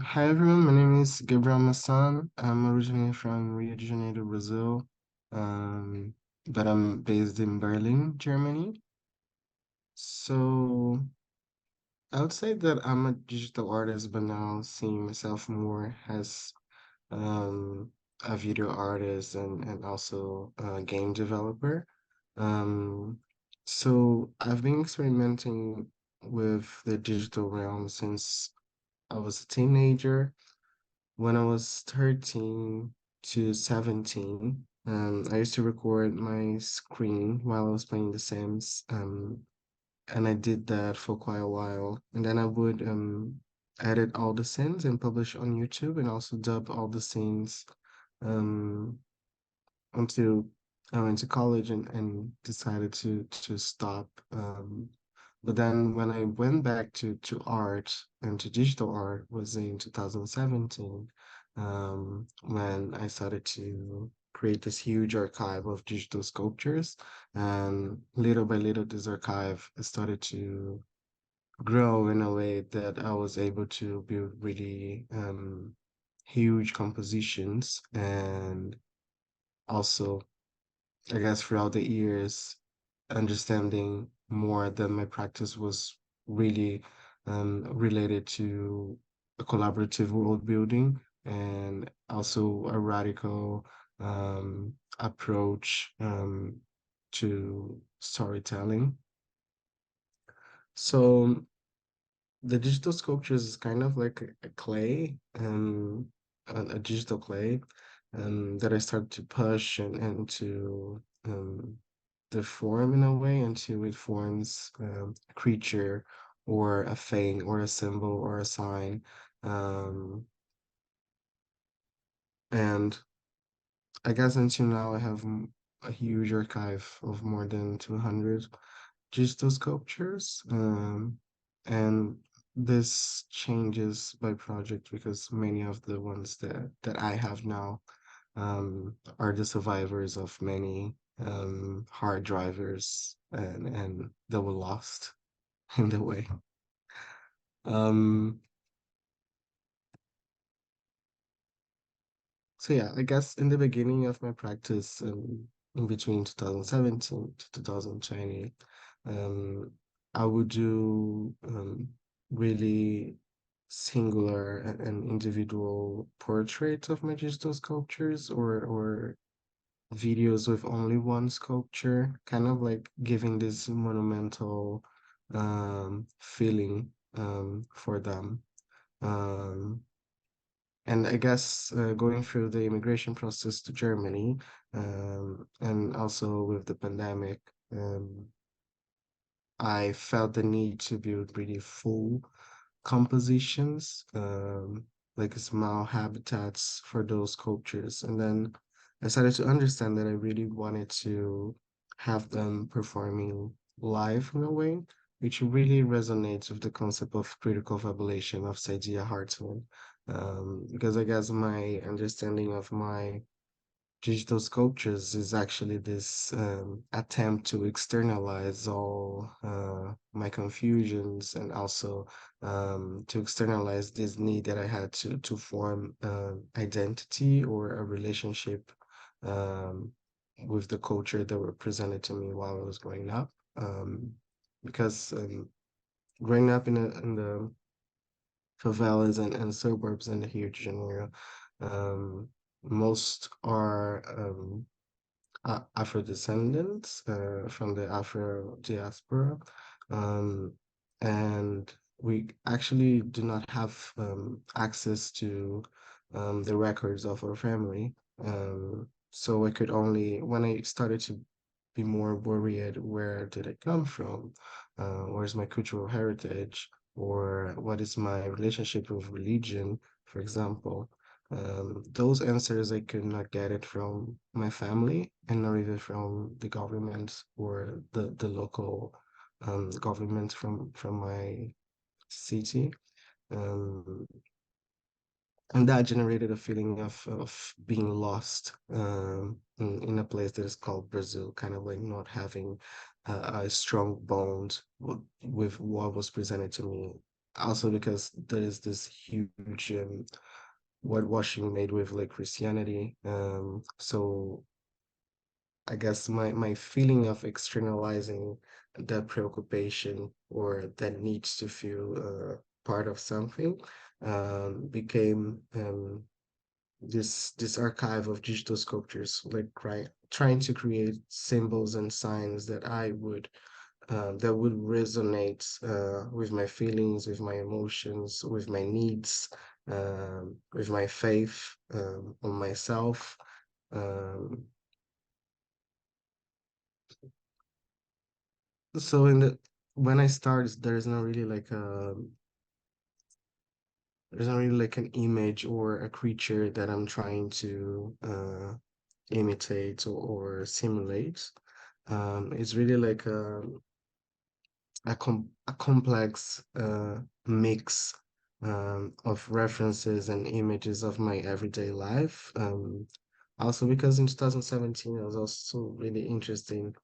Hi everyone, my name is Gabriel Massan. I'm originally from Rio de Janeiro, Brazil, um, but I'm based in Berlin, Germany. So I would say that I'm a digital artist, but now seeing myself more as um, a video artist and also a game developer. Um, so I've been experimenting with the digital realm since I was a teenager. When I was 13 to 17, I used to record my screen while I was playing The Sims, and I did that for quite a while. And then I would edit all the scenes and publish on YouTube, and also dub all the scenes um, until I went to college and decided to stop. But then when I went back to art and to digital art was in 2017, when I started to create this huge archive of digital sculptures. And little by little, this archive started to grow in a way that I was able to build really huge compositions. And also, I guess throughout the years, understanding more that my practice was really related to a collaborative world building and also a radical approach to storytelling. So the digital sculptures is kind of like a clay, a digital clay, that I start to push and to deform in a way until it forms a creature or a thing or a symbol or a sign. Um, and I guess until now I have a huge archive of more than 200 digital sculptures. And this changes by project because many of the ones that I have now are the survivors of many hard drivers and that were lost in the way. Um, so yeah, I guess in the beginning of my practice, in between 2017 to 2020, um, I would do really singular and individual portraits of my digital sculptures or videos with only one sculpture, kind of like giving this monumental feeling for them. Um, and I guess going through the immigration process to Germany, and also with the pandemic, I felt the need to build really full compositions, like small habitats for those sculptures. And then I started to understand that I really wanted to have them performing live in a way, which really resonates with the concept of critical fabulation of Saidiya Hartman. Because I guess my understanding of my digital sculptures is actually this attempt to externalize all my confusions and also to externalize this need that I had to form identity or a relationship um, with the culture that were presented to me while I was growing up. Because growing up in the favelas and suburbs in Rio de Janeiro, um, most are Afro descendants from the Afro diaspora. Um, and we actually do not have access to the records of our family. So I could only, when I started to be more worried, where did I come from? Where's my cultural heritage? Or what is my relationship with religion, for example? Those answers I could not get it from my family and not even from the government or the local government from my city. Um, and that generated a feeling of being lost in a place that is called Brazil, kind of like not having a strong bond with what was presented to me Also because there is this huge whitewashing made with like Christianity. So I guess my feeling of externalizing that preoccupation or that needs to feel part of something became this archive of digital sculptures, like trying to create symbols and signs that would resonate with my feelings, with my emotions, with my needs, with my faith on myself. Um, so in the when I start, there's not really like an image or a creature that I'm trying to imitate or simulate. It's really like a complex mix of references and images of my everyday life. Also because in 2017 I was also really interested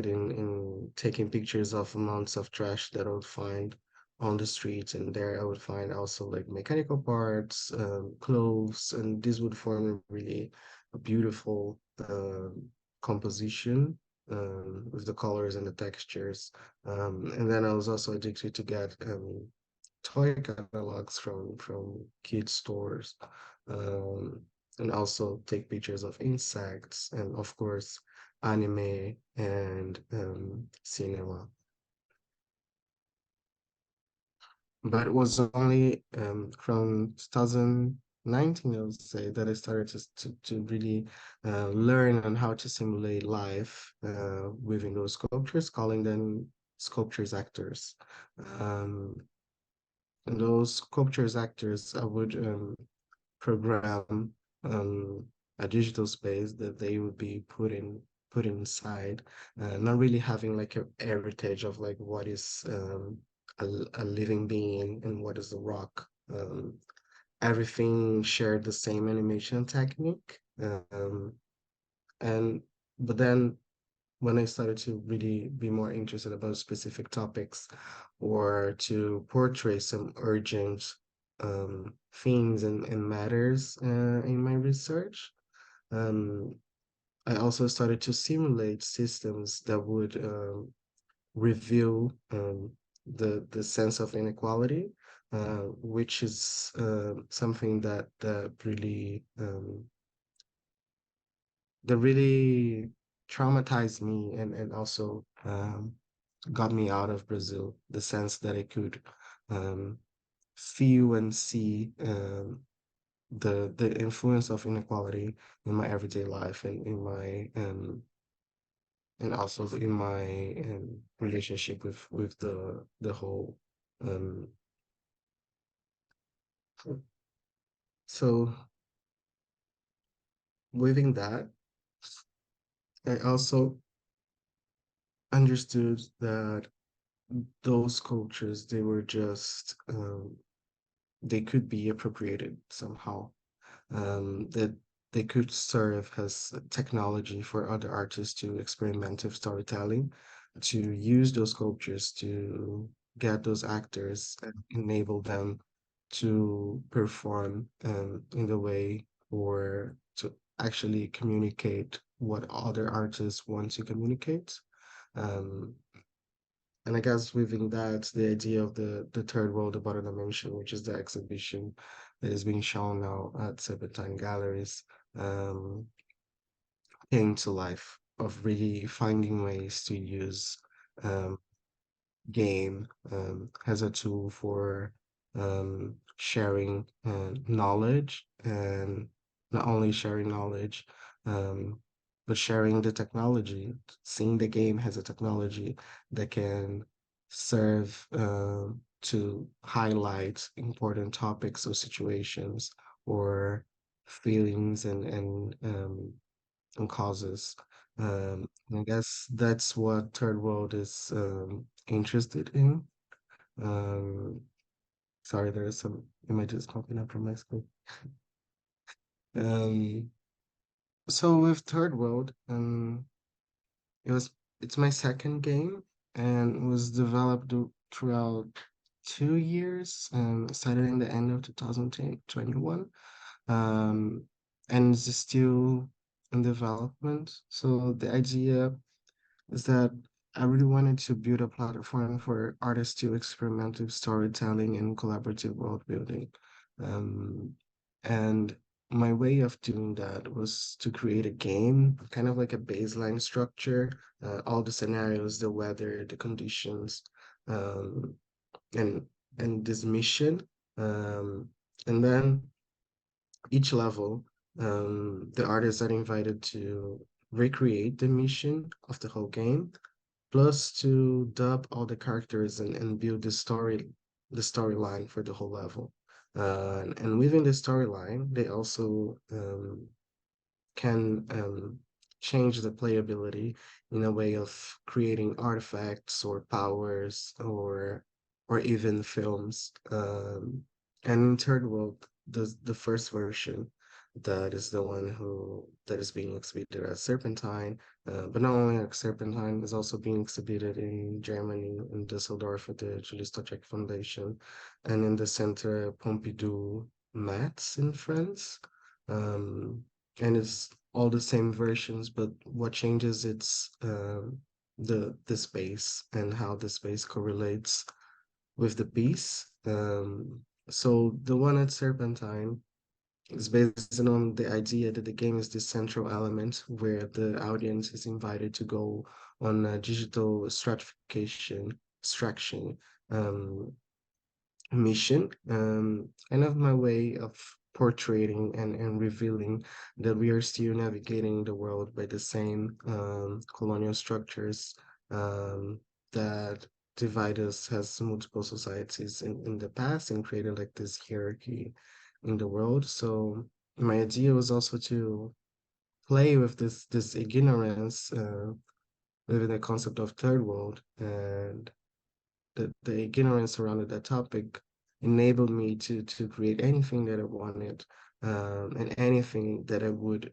in taking pictures of amounts of trash that I would find on the streets, and there I would find also like mechanical parts, clothes, and this would form really a beautiful composition with the colors and the textures. And then I was also addicted to get toy catalogs from kids stores, um, and also take pictures of insects and of course anime and cinema. But it was only from 2019, I would say, that I started to really learn on how to simulate life within those sculptures, calling them sculptures actors. Um, and those sculptures actors, I would program um, a digital space that they would be put inside, not really having like a heritage of like what is a living being and what is a rock. Everything shared the same animation technique, and but then when I started to really be more interested about specific topics or to portray some urgent themes and matters in my research. Um, I also started to simulate systems that would reveal the sense of inequality, which is something that really traumatized me and also got me out of Brazil. The sense that I could um, feel and see the influence of inequality in my everyday life and in my and also in my relationship with the whole. Um, so within that, I also understood that those cultures they were just they could be appropriated somehow, that they could serve as technology for other artists to experiment with storytelling, to use those sculptures to get those actors and enable them to perform in the way or to actually communicate what other artists want to communicate. Um, and I guess within that, the idea of the third world about a dimension, which is the exhibition that is being shown now at Serpentine Galleries, um, came to life of really finding ways to use um, game as a tool for sharing knowledge, and not only sharing knowledge, um, but sharing the technology, seeing the game as a technology that can serve to highlight important topics or situations or feelings and causes. And I guess that's what Third World is interested in. Um, sorry, there are some images popping up from my screen. Um, so with Third World, it was it's my second game and was developed throughout. 2 years, started in the end of 2021, um, and it's still in development. So the idea is that I really wanted to build a platform for artists to experiment with storytelling and collaborative world building. Um, and my way of doing that was to create a game, kind of like a baseline structure, all the scenarios, the weather, the conditions, um, and this mission. Um, and then each level, the artists are invited to recreate the mission of the whole game, plus to dub all the characters and build the storyline for the whole level. And within the storyline, they also can change the playability in a way of creating artifacts or powers or even films. And in Third World, the first version, that is the one who that is being exhibited at Serpentine, but not only at Serpentine, is also being exhibited in Germany, in Düsseldorf at the Julia Stoschek Foundation, and in the Centre Pompidou-Metz in France. Um, and it's all the same versions, but what changes it's the space and how the space correlates with the piece. So the one at Serpentine is based on the idea that the game is the central element where the audience is invited to go on a digital stratification extraction um, mission, kind of my way of portraying and revealing that we are still navigating the world by the same colonial structures that divide us as multiple societies in the past and created like this hierarchy in the world. So my idea was also to play with this ignorance within the concept of third world, and the ignorance around that topic enabled me to create anything that I wanted, and anything that I would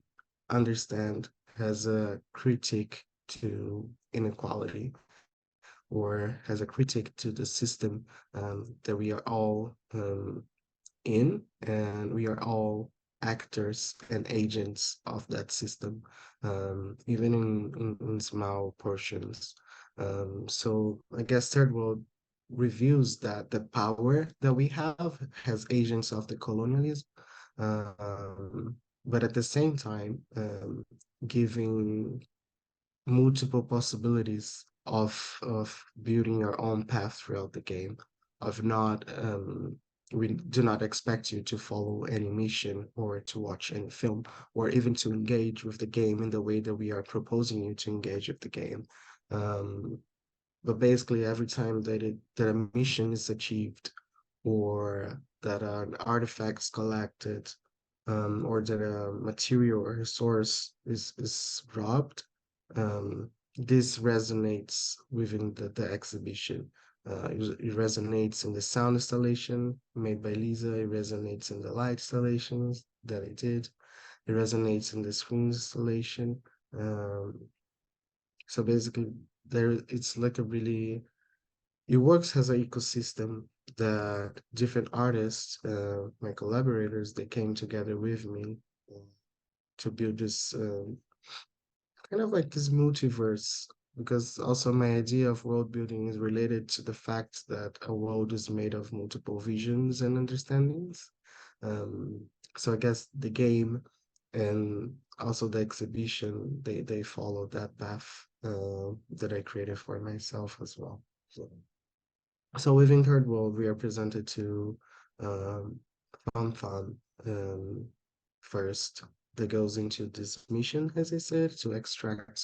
understand as a critique to inequality or as a critique to the system that we are all in, and we are all actors and agents of that system, even in small portions. So I guess third world reviews that the power that we have as agents of the colonialism, but at the same time, giving multiple possibilities of building your own path throughout the game, of not we do not expect you to follow any mission or to watch any film or even to engage with the game in the way that we are proposing you to engage with the game. Um, but basically, every time that a mission is achieved, or that an artifact is collected, or that a material or resource is robbed, this resonates within the exhibition. It resonates in the sound installation made by Lisa. It resonates in the light installations that I did. It resonates in the screen installation. Um, so basically, it's like a really it works as an ecosystem that different artists, my collaborators, they came together with me uh, to build this kind of like this multiverse. Because also my idea of world building is related to the fact that a world is made of multiple visions and understandings. Um, so I guess the game and also the exhibition, they follow that path that I created for myself as well. So within Third World, we are presented to um, Fan first, that goes into this mission, as I said, to extract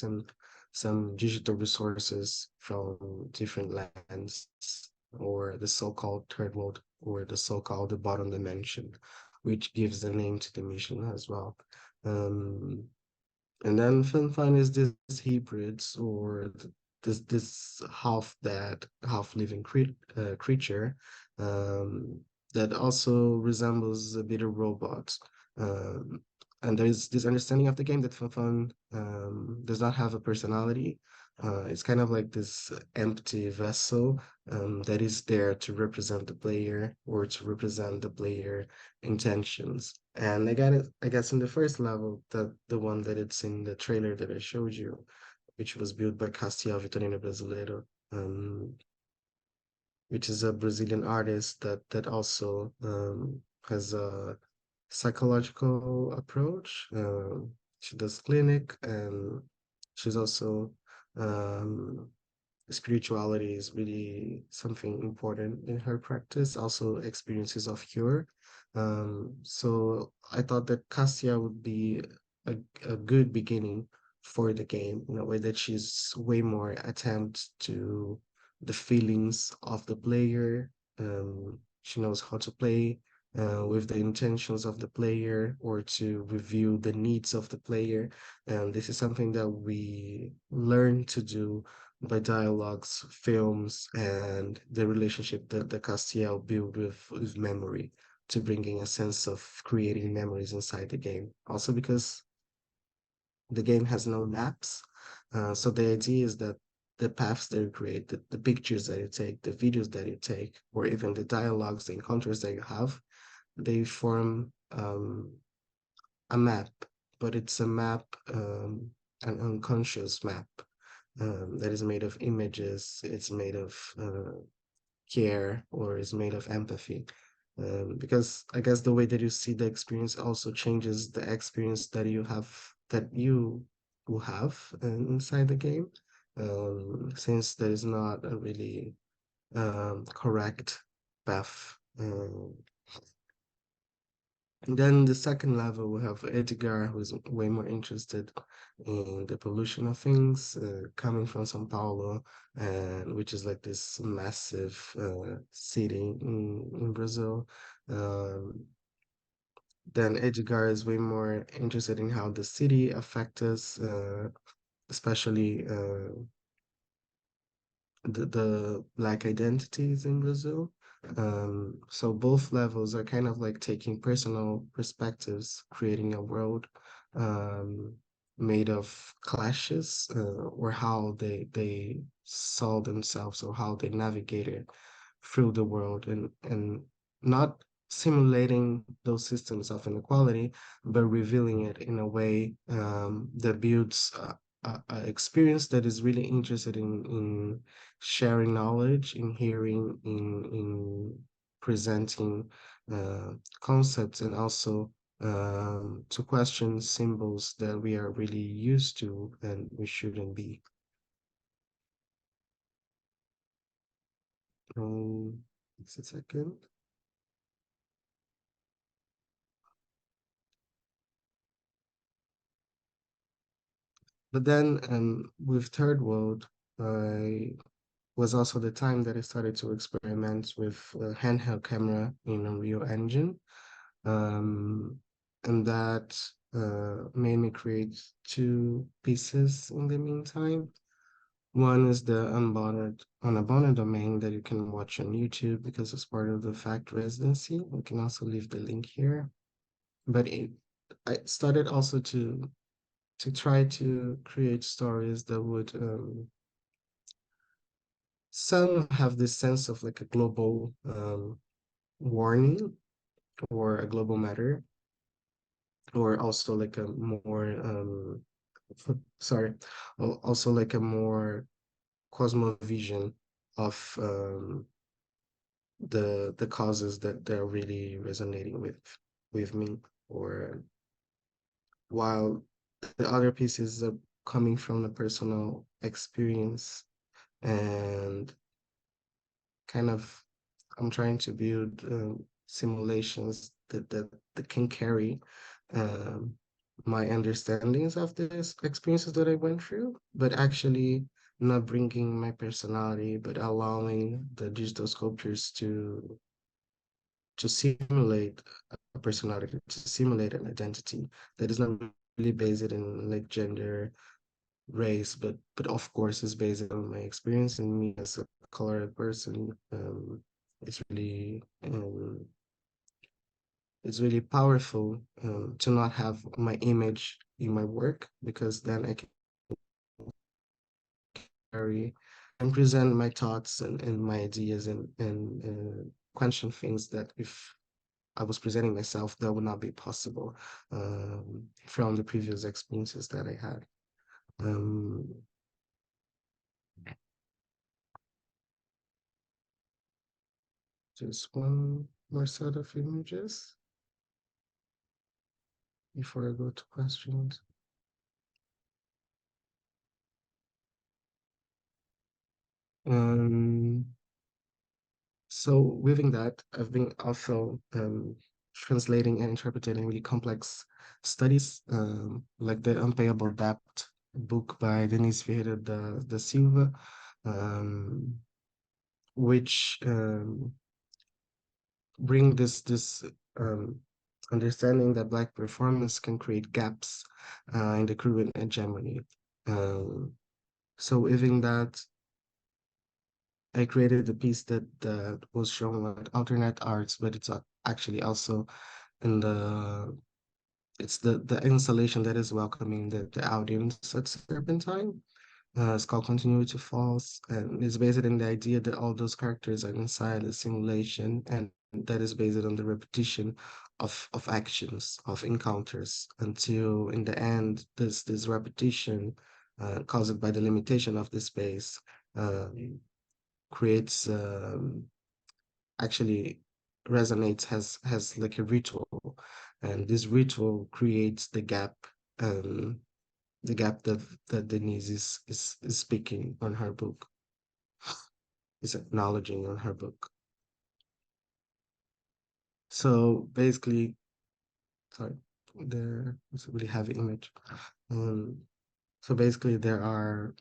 some digital resources from different lands, or the so-called Third World, or the so-called the bottom dimension, which gives the name to the mission as well. Um, and then Fin is this hybrids, or this half living creature, um, that also resembles a bit of robot. Um, and there is this understanding of the game that Fin does not have a personality, It's kind of like this empty vessel that is there to represent the player or to represent the player intentions. And I got it, I guess in the first level, the one that it's in the trailer that I showed you, which was built by Castiel Vitorino Brasileiro, um, which is a Brazilian artist that also has a psychological approach. She does clinic, and she's also um, spirituality is really something important in her practice. Also, experiences of cure. So I thought that Cassia would be a, a good beginning for the game in a way that she's way more attempt to the feelings of the player. She knows how to play with the intentions of the player or to review the needs of the player. And this is something that we learn to do by dialogues, films, and the relationship that the Castiel build with memory to bringing a sense of creating memories inside the game. Also because the game has no maps. So the idea is that the paths that you create, the pictures that you take, the videos that you take, or even the dialogues, the encounters that you have, they form a map, but it's a map, an unconscious map that is made of images, it's made of care, or is made of empathy. Because I guess the way that you see the experience also changes the experience that you will have inside the game. Since there is not a really correct path. And then the second level, we have Edgar, who's way more interested in the pollution of things, coming from São Paulo, and which is like this massive city in Brazil. Um, then Edgar is way more interested in how the city affects us, especially the Black identities in Brazil. So both levels are kind of like taking personal perspectives, creating a world um, made of clashes, or how they saw themselves or how they navigated through the world, and not simulating those systems of inequality, but revealing it in a way that builds a experience that is really interested in sharing knowledge, in hearing, in presenting uh, concepts, and also to question symbols that we are really used to and we shouldn't be. Just a second. But then with Third World, I was also the time that I started to experiment with a handheld camera in Unreal Engine. Um, and that made me create two pieces in the meantime. One is the unbounded domain that you can watch on YouTube because it's part of the fact residency. We can also leave the link here. But I started also to try to create stories that would some have this sense of like a global warning or a global matter, or also like a more sorry, also like a more cosmovision of the causes that they're really resonating with me, or while the other pieces are coming from the personal experience, and kind of I'm trying to build simulations that can carry um, my understandings of these experiences that I went through, but actually not bringing my personality, but allowing the digital sculptures to simulate a personality, to simulate an identity that is not really based in like gender, race, but of course is based on my experience and me as a colored person. It's really it's really powerful to not have my image in my work, because then I and present my thoughts and my ideas and question things that if I was presenting myself, that would not be possible from the previous experiences that I had. Um, just one more set of images before I go to questions. Um, so within that, I've been also translating and interpreting really complex studies, like the Unpayable Debt book by Denise Ferreira da Silva, um, which bring this um, understanding that Black performance can create gaps in the current hegemony. Um, so within that, I created a piece that was shown at Outernet Arts, but it's actually also in the installation that is welcoming the audience at Serpentine. It's called Continuity False, and it's based on the idea that all those characters are inside a simulation, and that is based on the repetition of actions, of encounters, until in the end, this repetition, caused by the limitation of the space, uh, creates actually resonates has like a ritual, and this ritual creates um, the gap that Denise is speaking on her book, is acknowledging on her book. So basically, sorry, there is a really heavy image. Um, so basically, there are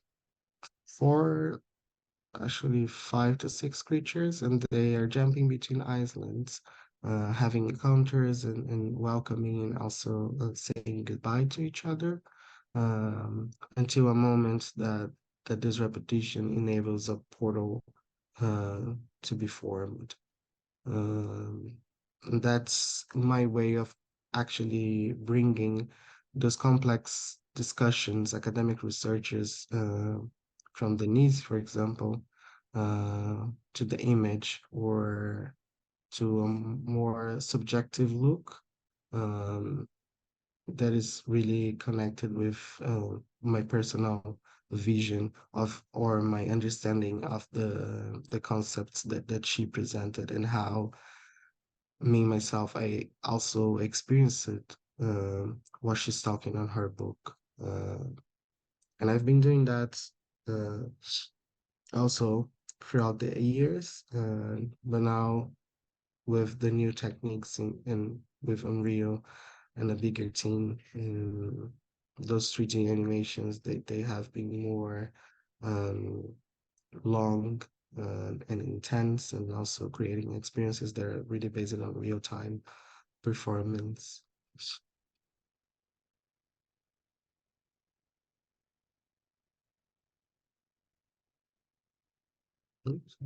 four, actually 5 to 6 creatures, and they are jumping between islands, having encounters and welcoming and also saying goodbye to each other, until a moment that this repetition enables a portal to be formed. Um, and that's my way of actually bringing those complex discussions, academic researchers, from the needs, for example, to the image or to a more subjective look, um, that is really connected with my personal vision of or my understanding of the concepts that she presented and how me myself I also experienced it, what she's talking on her book, and I've been doing that uh, also throughout the years, but now with the new techniques in with Unreal and a bigger team, those 3D animations they have been more um, long and intense, and also creating experiences that are really based on real time performance. Oops.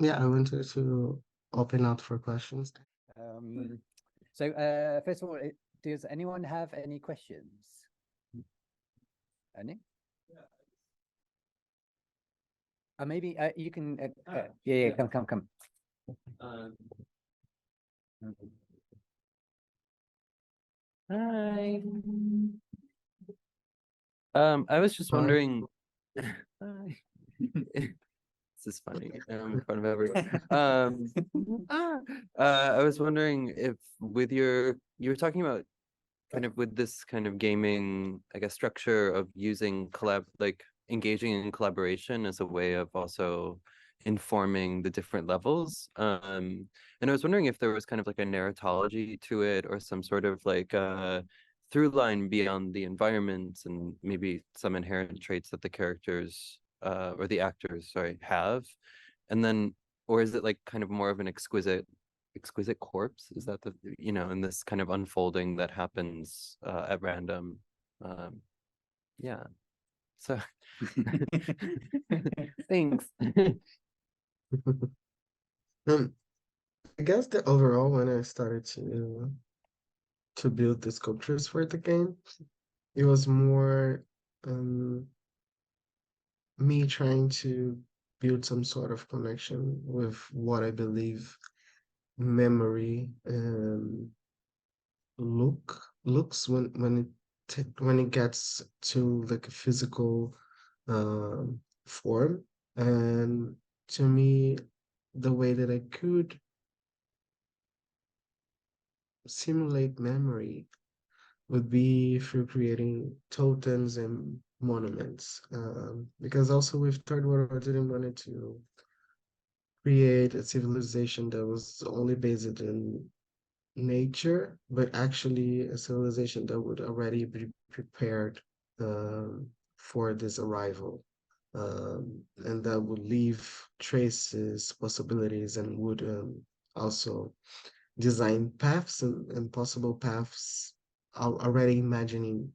Yeah, I wanted to open out for questions. Um, first of all, does anyone have any questions? Any? Maybe you can. Yeah, come. Hi. I was just Hi. wondering. Hi. This is funny. In front of everyone. I was wondering if with you were talking about kind of with this kind of gaming, I guess, structure of using like engaging in collaboration as a way of also informing the different levels. And I was wondering if there was kind of like a narratology to it or some sort of like through line beyond the environment and maybe some inherent traits that the characters or the actors, sorry, have. And then, or is it like kind of more of an exquisite corpse? Is that in this kind of unfolding that happens at random? Yeah. So thanks. Um, I guess that overall, when I started to build the sculptures for the game, it was more um, me trying to build some sort of connection with what I believe memory looks when it gets to like a physical form. And to me, the way that I could simulate memory would be through creating totems and monuments. Because also with Third World, I didn't want it to create a civilization that was only based in nature, but actually a civilization that would already be prepared for this arrival. And that would leave traces, possibilities, and would also design paths and possible paths, already imagining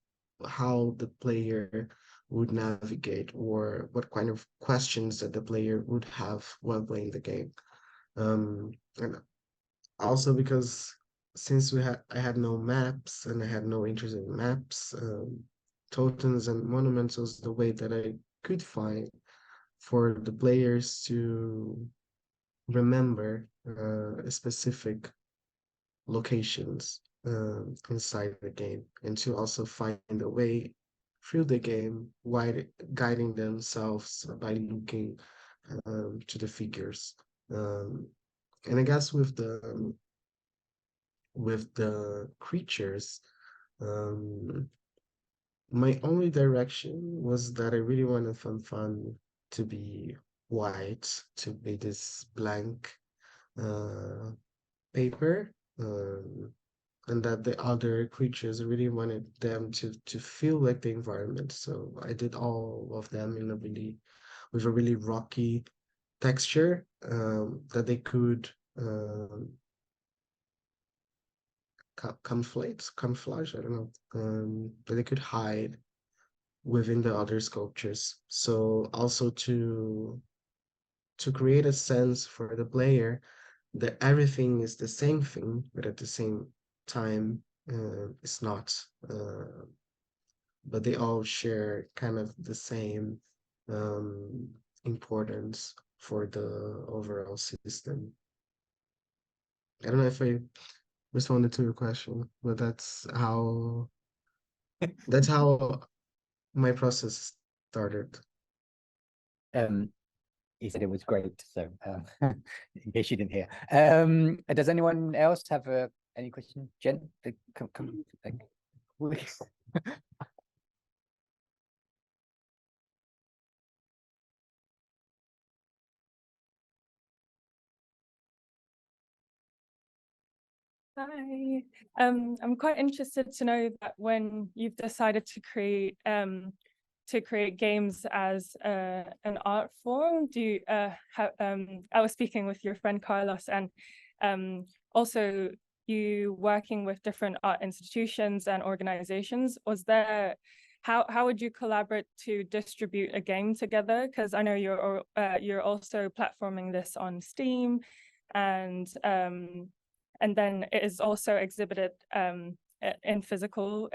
how the player would navigate or what kind of questions that the player would have while playing the game. And also because since I had no maps and I had no interest in maps, totems and monuments was the way that I could find for the players to remember specific locations inside the game, and to also find a way through the game while guiding themselves by looking to the figures. Um, and I guess with the creatures, um, my only direction was that I really wanted Fan to be white, to be this blank uh, paper, and that the other creatures really wanted them to feel like the environment. So I did all of them in a really with a really rocky texture, that they could camouflage, I don't know, but they could hide within the other sculptures. So also to create a sense for the player that everything is the same thing, but at the same time, it's not. But they all share kind of the same um, importance for the overall system. I don't know if I responded to your question, but that's how my process started. Um, he said it was great. So, in case you didn't hear, does anyone else have any question? Jen, come, like, Hi. I'm quite interested to know that when you've decided to create games as an art form, do you I was speaking with your friend Carlos, and also you working with different art institutions and organizations. Was there how would you collaborate to distribute a game together? Because I know you're also platforming this on Steam, and then it is also exhibited in physical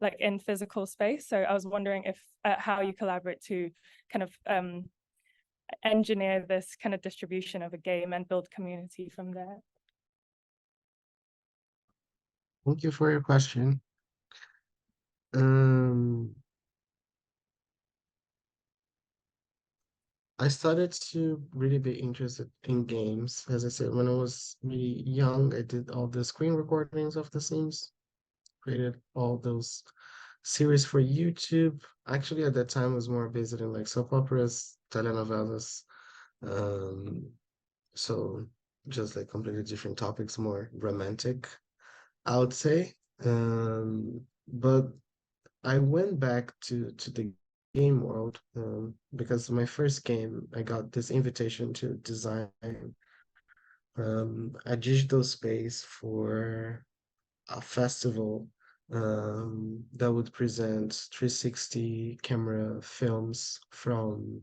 like in physical space. So I was wondering if how you collaborate to kind of engineer this kind of distribution of a game and build community from there. Thank you for your question. Um, I started to really be interested in games. As I said, when I was really young, I did all the screen recordings of the Sims, created all those series for YouTube. Actually, at that time, it was more based in like soap operas, telenovelas. Um, so just like completely different topics, more romantic, I would say. But I went back to the game world because my first game, I got this invitation to design a digital space for a festival that would present 360 camera films from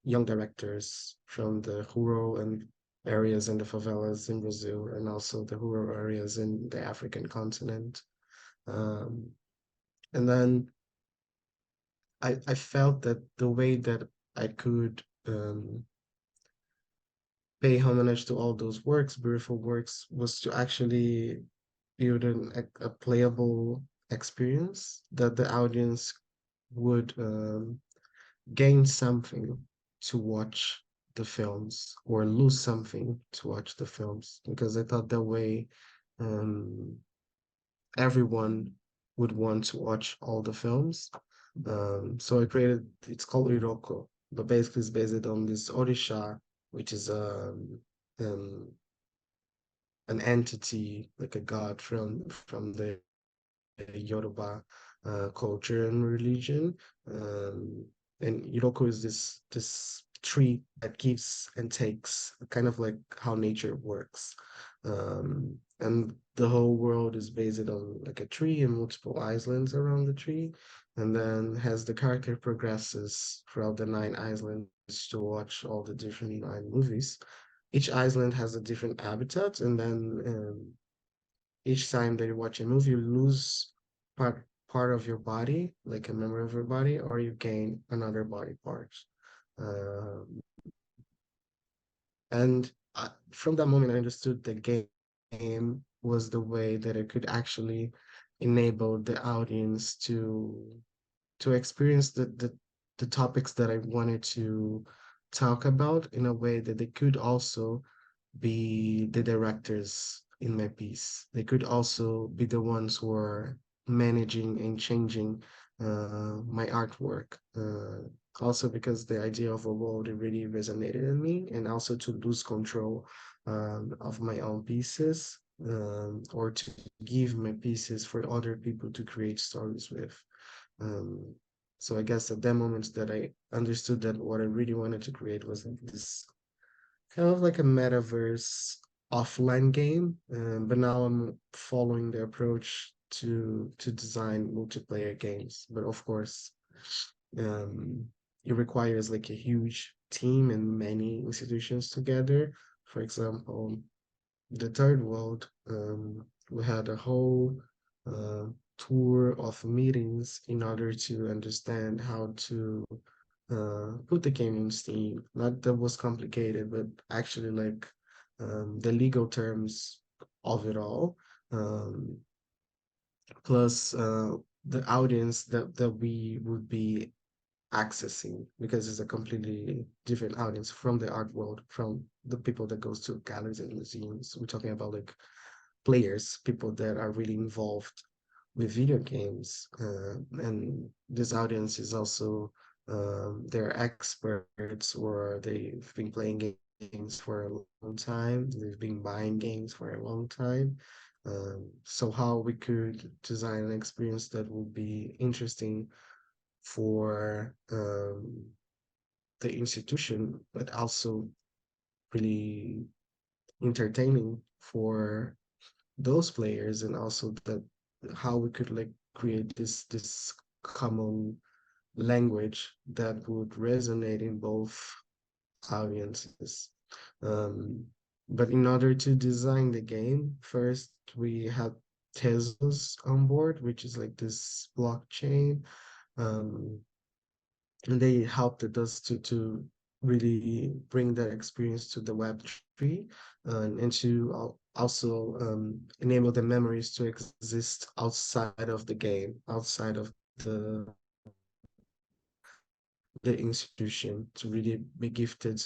young directors from the rural and areas in the favelas in Brazil and also the rural areas in the African continent. Um, and then I felt that the way that I could pay homage to all those works, beautiful works, was to actually build a playable experience that the audience would gain something to watch the films or lose something to watch the films, because I thought that way um, everyone would want to watch all the films. So I created, it's called Iroko, but basically it's based on this Orisha, which is um, an entity, like a god from the Yoruba culture and religion. Um, and Iroko is this tree that gives and takes, kind of like how nature works. And the whole world is based on like a tree and multiple islands around the tree. And then as the character progresses throughout the 9 islands to watch all the different 9 movies, each island has a different habitat, and then each time that you watch a movie, you lose part of your body, like a member of your body, or you gain another body part. Um, and from that moment, I understood the game was the way that it could actually enable the audience to experience the topics that I wanted to talk about in a way that they could also be the directors in my piece. They could also be the ones who are managing and changing my artwork. Also because the idea of a world really resonated in me, and also to lose control of my own pieces, or to give my pieces for other people to create stories with. Um, so I guess at that moment that I understood that what I really wanted to create was this kind of like a metaverse offline game, but now I'm following the approach to design multiplayer games. But of course, um, it requires like a huge team and many institutions together. For example, the third world, we had a whole uh, tour of meetings in order to understand how to put the game on Steam. Not that was complicated, but actually like the legal terms of it all. Um, plus the audience that we would be accessing, because it's a completely different audience from the art world, from the people that goes to galleries and museums. We're talking about like players, people that are really involved with video games, and this audience is also they're experts, or they've been playing games for a long time. They've been buying games for a long time. So how we could design an experience that would be interesting for the institution, but also really entertaining for those players, and also that how we could like create this common language that would resonate in both audiences. Um, but in order to design the game, first we had Tezos on board, which is like this blockchain. Um, and they helped us to really bring that experience to the Web3, and to also enable the memories to exist outside of the game, outside of the institution, to really be gifted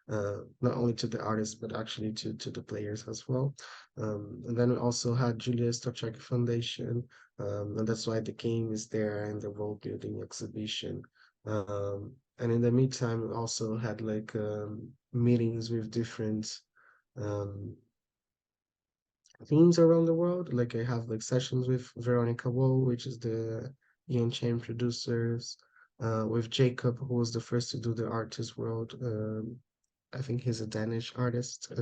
not only to the artists but actually to the players as well. And then we also had Julia Stoschek Foundation, and that's why the game is there and the world building exhibition. And in the meantime, we also had like meetings with different um, themes around the world. Like I have like sessions with Veronica Woe, which is the Ian Chain producers, with Jacob, who was the first to do the artist world. I think he's a Danish artist.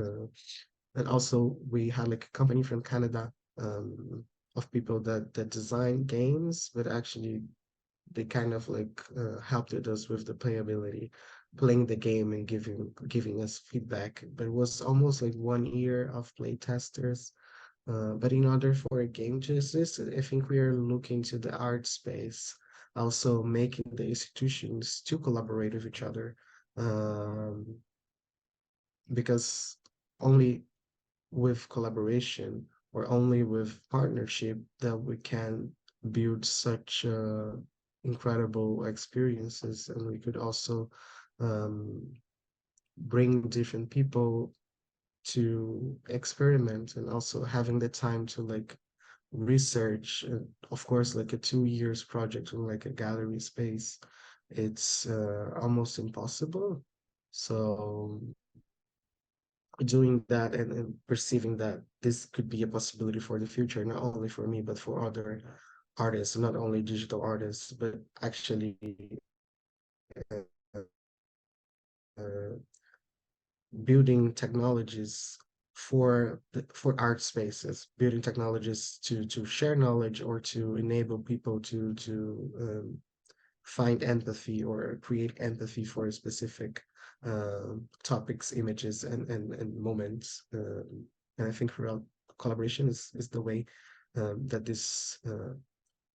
And also we had like a company from Canada, of people that design games, but actually they kind of like helped us with the playability, playing the game and giving us feedback. But it was almost like 1 year of play testers. But in order for a game to exist, I think we are looking to the art space, also making the institutions to collaborate with each other. Um, because only with collaboration or only with partnership that we can build such incredible experiences, and we could also um, bring different people to experiment, and also having the time to like research. Of course, like a 2 years project in like a gallery space, it's almost impossible. So doing that and perceiving that this could be a possibility for the future, not only for me, but for other artists, not only digital artists, but actually uh, uh, building technologies for art spaces, building technologies to share knowledge or to enable people to find empathy or create empathy for specific topics, images, and moments. And I think real collaboration is the way that this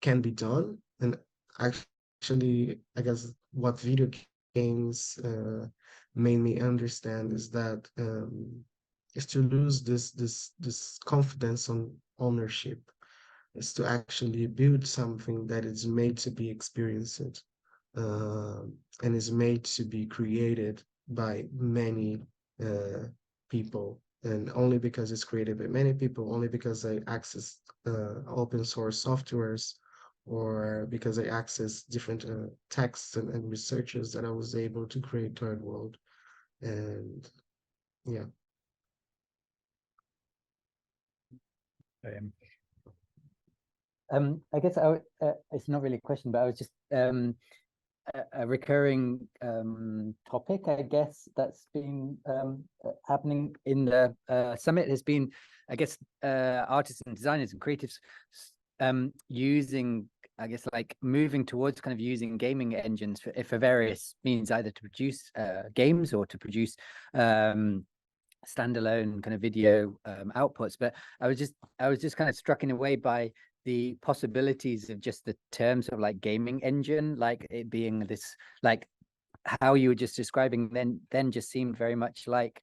can be done. And actually, I guess what video games made me understand is that is to lose this confidence on ownership, is to actually build something that is made to be experienced, uh, and is made to be created by many people. And only because it's created by many people, only because I access open source softwares, or because I access different texts and researches, that I was able to create Third World. And yeah. I guess it's not really a question, but I was just a recurring topic, I guess, that's been happening in the summit has been, I guess, artists and designers and creatives using, I guess, like moving towards kind of using gaming engines for various means, either to produce games or to produce standalone kind of video outputs. But I was just kind of struck in a way by the possibilities of just the terms of like gaming engine, like it being this, like how you were just describing then just seemed very much like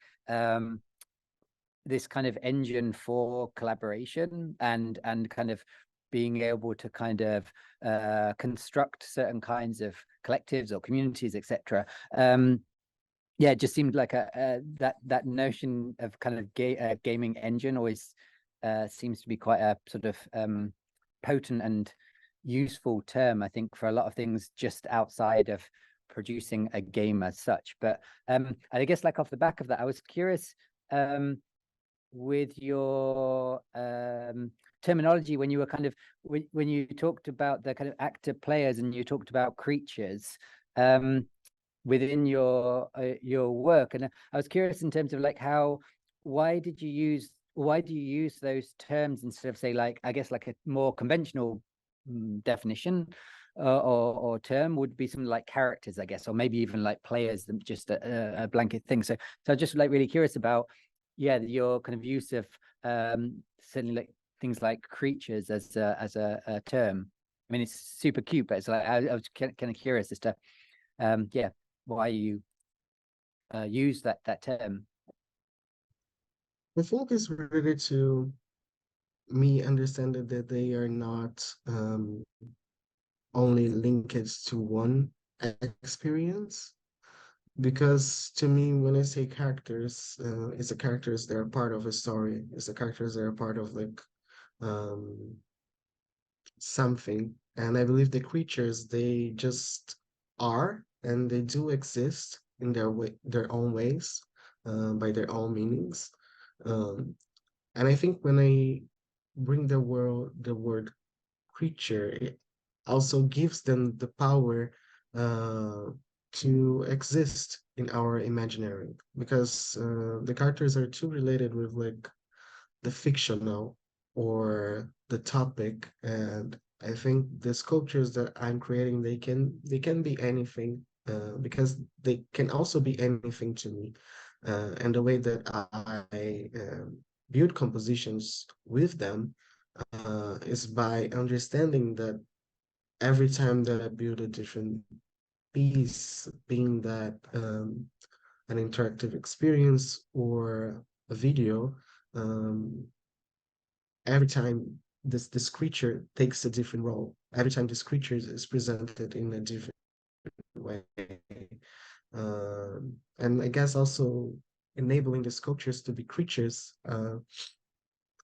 this kind of engine for collaboration and kind of being able to kind of construct certain kinds of collectives or communities, etc. Yeah, it just seemed like that notion of kind of gaming engine always seems to be quite a sort of potent and useful term, I think, for a lot of things just outside of producing a game as such. But I guess, like, off the back of that, I was curious with your terminology when you were kind of when you talked about the kind of active players and you talked about creatures within your work. And I was curious in terms of like why do you use those terms instead of, say, like, I guess like a more conventional definition or term would be something like characters, I guess, or maybe even like players, than just a blanket thing. So I'm just like really curious about, yeah, your kind of use of certainly like things like creatures as a term. I mean, it's super cute, but it's like I was kind of curious as to yeah, why you use that term. I think it's related to me understanding that they are not only linked to one experience. Because to me, when I say characters, it's the characters that are part of a story. It's the characters that are part of like um, something. And I believe the creatures, they just are, and they do exist in their way, their own ways, by their own meanings. Um, and I think when I bring the word creature, it also gives them the power to exist in our imaginary, because the characters are too related with like the fictional or the topic, and I think the sculptures that I'm creating, they can be anything, because they can also be anything to me. And the way that I build compositions with them is by understanding that every time that I build a different piece, being that an interactive experience or a video, um, every time this creature takes a different role. Every time this creature is presented in a different way. And I guess also enabling the sculptures to be creatures,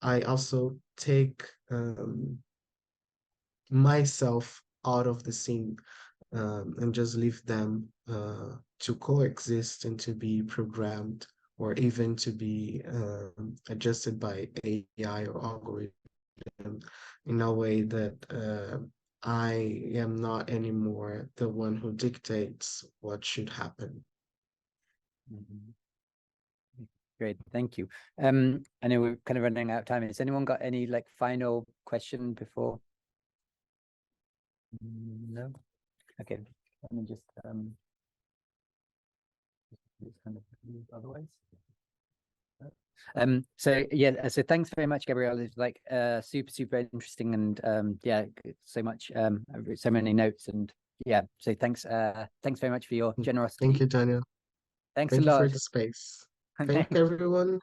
I also take myself out of the scene, and just leave them to coexist and to be programmed or even to be adjusted by AI or algorithm in a way that I am not anymore the one who dictates what should happen. Mhm. Great, thank you. I know we're kind of running out of time. Has anyone got any like final question before? No. Okay. Let me just kind of move otherwise. So yeah, so thanks very much, Gabriel. It's like super interesting, and yeah, so much I've written so many notes, and yeah, so thanks very much for your generosity. Thank you, Daniel. Thanks Thank a you for lot. the space. Thank everyone